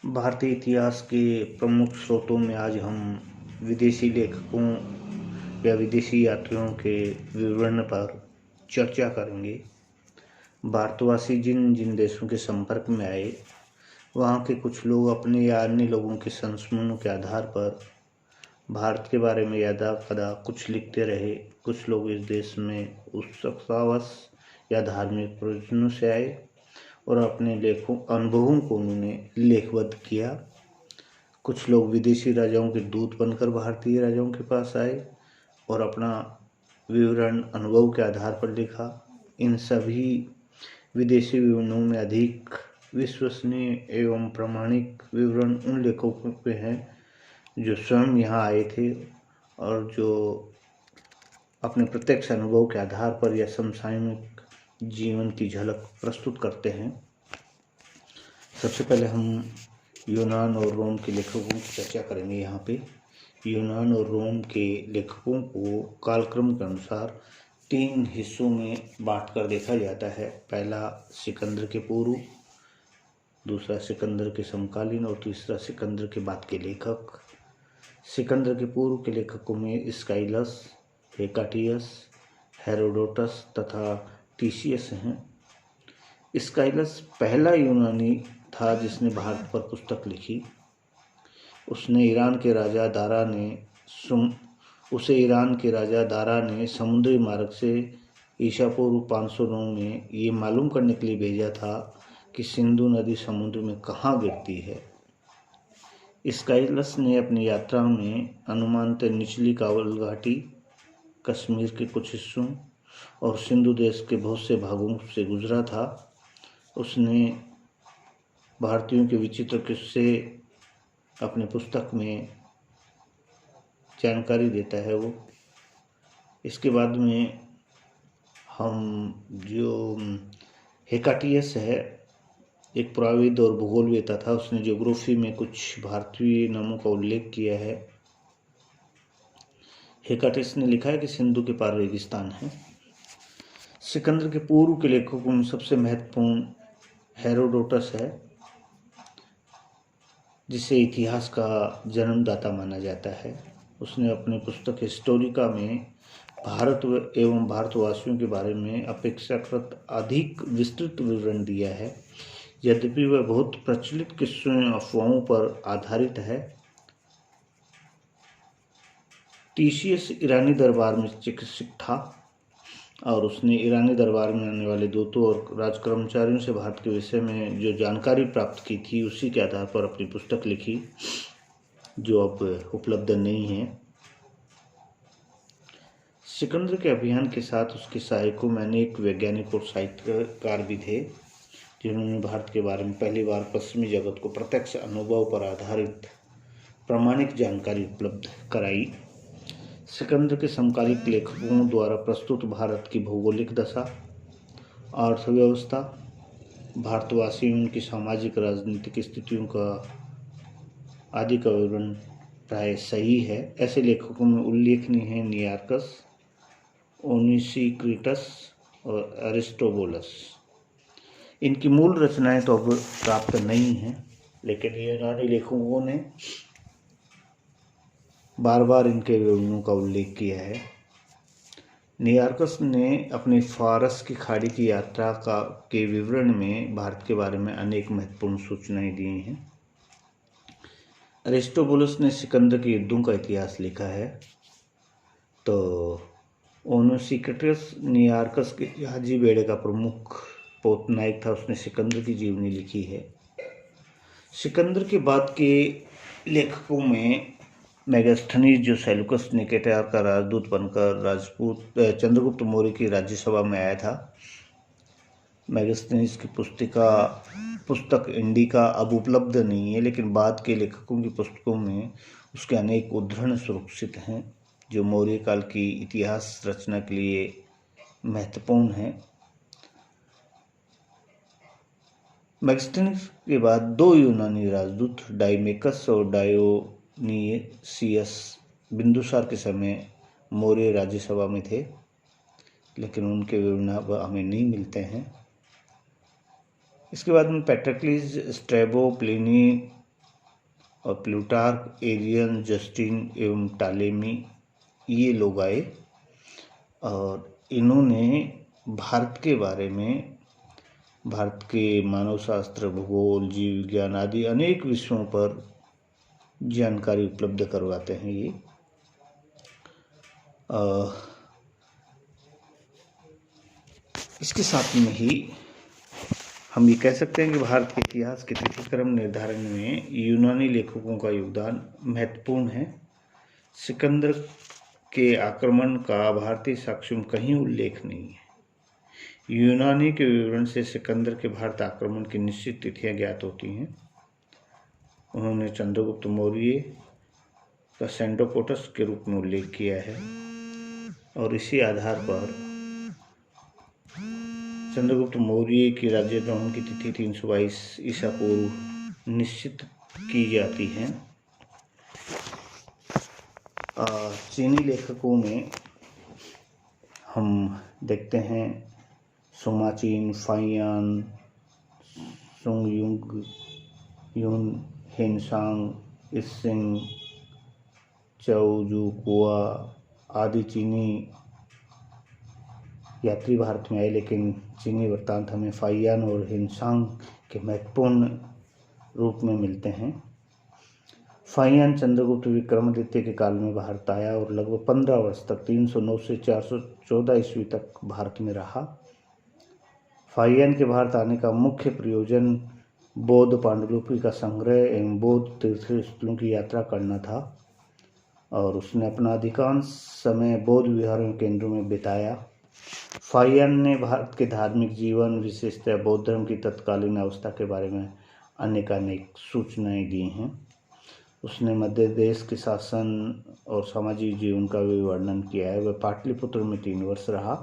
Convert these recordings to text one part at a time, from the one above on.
भारतीय इतिहास के प्रमुख स्रोतों में आज हम विदेशी लेखकों या विदेशी यात्रियों के विवरण पर चर्चा करेंगे। भारतवासी जिन जिन देशों के संपर्क में आए, वहाँ के कुछ लोग अपने या अन्य लोगों के संस्मरणों के आधार पर भारत के बारे में यदा कदा कुछ लिखते रहे। कुछ लोग इस देश में उत्सुकतावश या धार्मिक प्रयोजनों से आए और अपने अनुभवों को उन्होंने लेखबद्ध किया। कुछ लोग विदेशी राजाओं के दूत बनकर भारतीय राजाओं के पास आए और अपना विवरण अनुभव के आधार पर लिखा। इन सभी विदेशी विवरणों में अधिक विश्वसनीय एवं प्रामाणिक विवरण उन लेखकों के हैं जो स्वयं यहाँ आए थे और जो अपने प्रत्यक्ष अनुभव के आधार पर या समसामयिक जीवन की झलक प्रस्तुत करते हैं। सबसे पहले हम यूनान और रोम के लेखकों की चर्चा करेंगे। यहाँ पे यूनान और रोम के लेखकों को कालक्रम के अनुसार 3 हिस्सों में बांटकर देखा जाता है। पहला सिकंदर के पूर्व, दूसरा सिकंदर के समकालीन और तीसरा सिकंदर के बाद के लेखक। सिकंदर के पूर्व के लेखकों में स्काइलस, हेकाटियस, हेरोडोटस तथा टीशियस हैं। स्काइलस पहला यूनानी था जिसने भारत पर पुस्तक लिखी। उसे ईरान के राजा दारा ने समुद्री मार्ग से ईसा पूर्व 509 में ये मालूम करने के लिए भेजा था कि सिंधु नदी समुद्र में कहाँ गिरती है। स्काइलस ने अपनी यात्रा में अनुमानतः निचली काबुल घाटी, कश्मीर के कुछ हिस्सों और सिंधु देश के बहुत से भागों से गुजरा था। उसने भारतीयों के विचित्र किस्से अपने पुस्तक में जानकारी देता है वो। इसके बाद में हम जो हेकाटियस है, एक पुराविद और भूगोलवेत्ता था। उसने ज्योग्राफी में कुछ भारतीय नामों का उल्लेख किया है। हेकाटियस ने लिखा है कि सिंधु के पार रेगिस्तान है। सिकंदर के पूर्व के लेखकों में सबसे महत्वपूर्ण हेरोडोटस है, जिसे इतिहास का जन्मदाता माना जाता है। उसने अपनी पुस्तक हिस्टोरिका में भारत एवं भारतवासियों के बारे में अपेक्षाकृत अधिक विस्तृत विवरण दिया है। यद्यपि वह बहुत प्रचलित किस्सों और अफवाहों पर आधारित है। टीशियस ईरानी दरबार में चिकित्सक था और उसने ईरानी दरबार में आने वाले दूतों और राजकर्मचारियों से भारत के विषय में जो जानकारी प्राप्त की थी, उसी के आधार पर अपनी पुस्तक लिखी, जो अब उपलब्ध नहीं है। सिकंदर के अभियान के साथ उसके सहायकों में अनेक वैज्ञानिक और साहित्यकार भी थे, जिन्होंने भारत के बारे में पहली बार पश्चिमी जगत को प्रत्यक्ष अनुभव पर आधारित प्रामाणिक जानकारी उपलब्ध कराई। सिकंदर के समकालिक लेखकों द्वारा प्रस्तुत भारत की भौगोलिक दशा, अर्थव्यवस्था, भारतवासियों उनकी सामाजिक राजनीतिक स्थितियों का आदि का विवरण प्राय सही है। ऐसे लेखकों में उल्लेखनीय हैं नियार्कस, ओनेसिक्रिटस और अरिस्टोबुलस। इनकी मूल रचनाएं तो अब प्राप्त नहीं हैं, लेकिन यूनानी लेखकों ने बार बार इनके विवरणों का उल्लेख किया है। नियार्कस ने अपनी फारस की खाड़ी की यात्रा के विवरण में भारत के बारे में अनेक महत्वपूर्ण सूचनाएं दी हैं। अरिस्टोबुलस ने सिकंदर के युद्धों का इतिहास लिखा है। तो ओनेसिक्रिटस नियार्कस के जहाजी बेड़े का प्रमुख पोतनायक था। उसने सिकंदर की जीवनी लिखी है। सिकंदर के बाद के लेखकों में मेगास्थनीज, जो सेल्यूकस निकेटर का राजदूत बनकर चंद्रगुप्त मौर्य की राज्यसभा में आया था। मेगास्थनीज की पुस्तक इंडिका अब उपलब्ध नहीं है, लेकिन बाद के लेखकों की पुस्तकों में उसके अनेक उद्धरण सुरक्षित हैं, जो मौर्य काल की इतिहास रचना के लिए महत्वपूर्ण हैं। मेगास्थनीज के बाद 2 यूनानी राजदूत डाइमेकस और डायोनिसियस बिंदुसार के समय मौर्य राज्यसभा में थे, लेकिन उनके विवरण अब हमें नहीं मिलते हैं। इसके बाद में पेट्रक्लिस, स्ट्रैबो, प्लिनी, और प्लूटार्क, एरियन, जस्टिन एवं टालेमी ये लोग आए और इन्होंने भारत के बारे में, भारत के मानव शास्त्र, भूगोल, जीव विज्ञान आदि अनेक विषयों पर जानकारी उपलब्ध करवाते हैं। ये इसके साथ में ही हम ये कह सकते हैं कि भारत के इतिहास के तिथिक्रम निर्धारण में यूनानी लेखकों का योगदान महत्वपूर्ण है। सिकंदर के आक्रमण का भारतीय साक्ष्यों में कहीं उल्लेख नहीं है। यूनानी के विवरण से सिकंदर के भारत आक्रमण की निश्चित तिथियां ज्ञात होती हैं। उन्होंने चंद्रगुप्त मौर्य का सेंडोपोटस के रूप में उल्लेख किया है और इसी आधार पर चंद्रगुप्त मौर्य की राज्यारोहण की तिथि 322 ईसा पूर्व निश्चित की जाती है। चीनी लेखकों में हम देखते हैं सोमाचीन, फाइयान, सुंगयुंग, युन, हेनसांग, इसिंग, चौजुकुआ आदि चीनी यात्री भारत में आए, लेकिन चीनी वृत्तांत हमें फाइयान और हेनसांग के महत्वपूर्ण रूप में मिलते हैं। फाइयान चंद्रगुप्त विक्रमादित्य के काल में भारत आया और लगभग 15 वर्ष तक 309 से 414 ईस्वी तक भारत में रहा। फाइयान के भारत आने का मुख्य प्रयोजन बौद्ध पांडुलिपि का संग्रह एवं बौद्ध तीर्थस्थलों की यात्रा करना था और उसने अपना अधिकांश समय बौद्ध विहारों केंद्रों में बिताया। फाइयान ने भारत के धार्मिक जीवन, विशेषतः बौद्ध धर्म की तत्कालीन अवस्था के बारे में अनेकानेक सूचनाएं दी हैं। उसने मध्य देश के शासन और सामाजिक जीवन का भी वर्णन किया है। वह पाटलिपुत्र में 3 वर्ष रहा।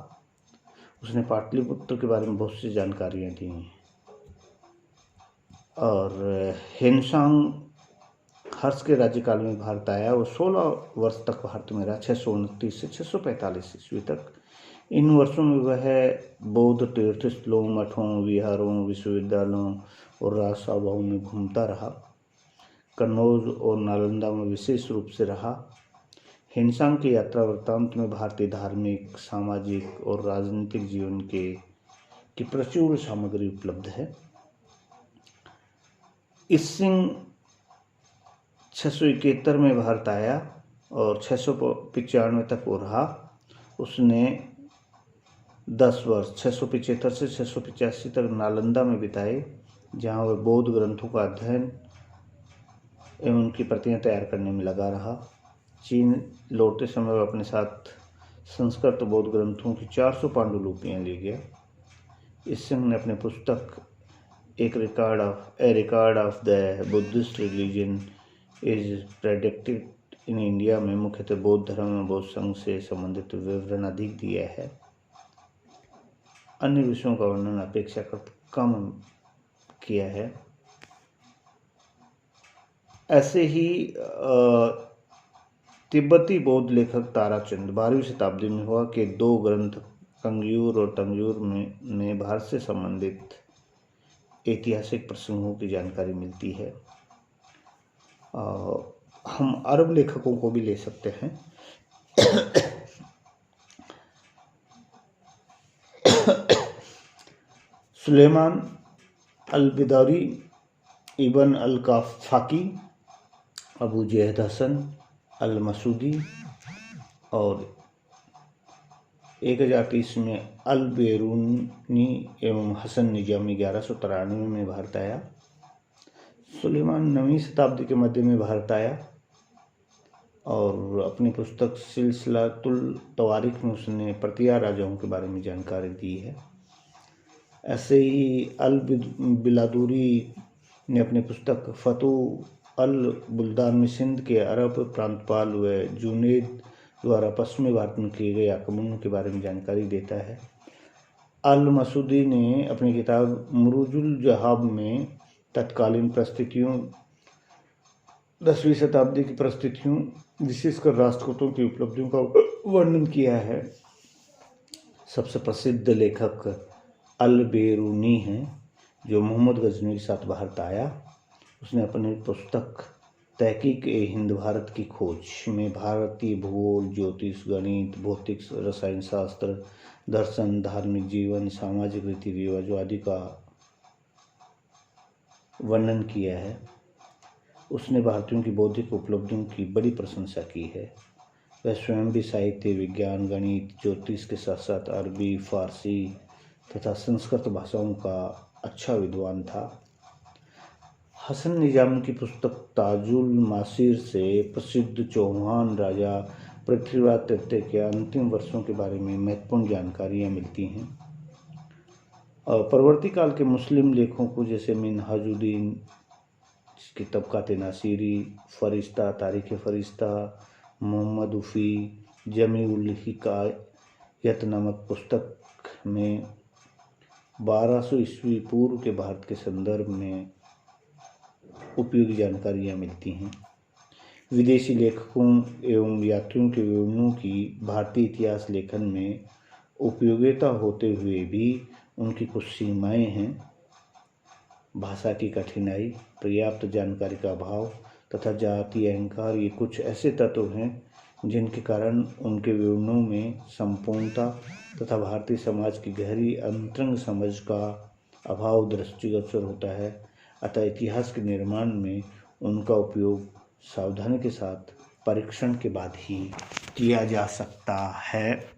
उसने पाटलिपुत्र के बारे में बहुत सी जानकारियाँ दी हैं। और हेनसांग हर्ष के राज्यकाल में भारत आया। वो 16 वर्ष तक भारत में रहा, 629 से 645 ईस्वी तक। इन वर्षों में वह बौद्ध तीर्थस्थलों, मठों, विहारों, विश्वविद्यालयों और राजसभाओं में घूमता रहा। कन्नौज और नालंदा में विशेष रूप से रहा। हेनसांग की यात्रा वृत्तांत में भारतीय धार्मिक, सामाजिक और राजनीतिक जीवन की प्रचुर सामग्री उपलब्ध है। इसिंग 671 में भारत आया और 695 तक वो रहा। उसने 10 वर्ष 675 से 685 तक नालंदा में बिताए, जहाँ वह बौद्ध ग्रंथों का अध्ययन एवं उनकी प्रतियां तैयार करने में लगा रहा। चीन लौटते समय वह अपने साथ संस्कृत बौद्ध ग्रंथों की 400 पांडुलिपियां ले गया। इसिंग ने अपने पुस्तक a record of the Buddhist religion is predicted in India में मुख्यतः बौद्ध धर्म एवं बौद्ध संघ से संबंधित विवरण अधिक दिया है। अन्य विषयों का वर्णन अपेक्षाकृत कम किया है। ऐसे ही तिब्बती बौद्ध लेखक ताराचंद 12वीं शताब्दी में हुआ कि 2 ग्रंथ कंग्यूर और तंजूर में भारत से संबंधित ऐतिहासिक प्रसंगों की जानकारी मिलती है। हम अरब लेखकों को भी ले सकते हैं। सुलेमान अल-बिदारी, इबन अल-काफाकी, अबू जहद हसन अल-मसूदी और 1030 में अल-बेरूनी एवं हसन निजामी 1193 में भारत आया। सुलेमान 9वीं शताब्दी के मध्य में भारत आया और अपनी पुस्तक सिलसिलातुल तवारीख में उसने प्रतिया राजाओं के बारे में जानकारी दी है। ऐसे ही अल-बिलादुरी ने अपनी पुस्तक फतुह अल-बुल्दान में सिंध के अरब प्रांतपाल व जुनैद द्वारा पश्चिमी भारत में किए गए आक्रमणों के बारे में जानकारी देता है। अल-मसूदी ने अपनी किताब मुरूजुल जहाब में तत्कालीन परिस्थितियों, 10वीं शताब्दी की परिस्थितियों, विशेषकर राष्ट्रकूटों की उपलब्धियों का वर्णन किया है। सबसे प्रसिद्ध लेखक अल-बेरूनी हैं, जो मोहम्मद गजनवी के साथ भारत आया। उसने अपनी पुस्तक तहकीक हिंद भारत की खोज में भारतीय भूगोल, ज्योतिष, गणित, भौतिक रसायन शास्त्र, दर्शन, धार्मिक जीवन, सामाजिक रीति रिवाज आदि का वर्णन किया है। उसने भारतीयों की बौद्धिक उपलब्धियों की बड़ी प्रशंसा की है। वह स्वयं भी साहित्य, विज्ञान, गणित, ज्योतिष के साथ साथ अरबी, फारसी तथा संस्कृत भाषाओं का अच्छा विद्वान था। हसन निजाम की पुस्तक ताजुल मासीर से प्रसिद्ध चौहान राजा पृथ्वीराज तृतीय के अंतिम वर्षों के बारे में महत्वपूर्ण जानकारियाँ मिलती हैं। और परवर्ती काल के मुस्लिम लेखों को जैसे मिनहाजुद्दीन की तबकात नासिरी, फरिश्ता, तारीख फरिश्ता, मोहम्मद उफ़ी, जमी उल हिकायत नामक पुस्तक में 1200 ईस्वी पूर्व के भारत के संदर्भ में उपयोगी जानकारियाँ मिलती हैं। विदेशी लेखकों एवं यात्रियों के विवरणों की भारतीय इतिहास लेखन में उपयोगिता होते हुए भी उनकी कुछ सीमाएं हैं। भाषा की कठिनाई, पर्याप्त जानकारी का अभाव तथा जातीय अहंकार, ये कुछ ऐसे तत्व हैं जिनके कारण उनके विवरणों में संपूर्णता तथा भारतीय समाज की गहरी अंतरंग समझ का अभाव दृष्टिगोचर होता है। अतः इतिहास के निर्माण में उनका उपयोग सावधानी के साथ परीक्षण के बाद ही किया जा सकता है।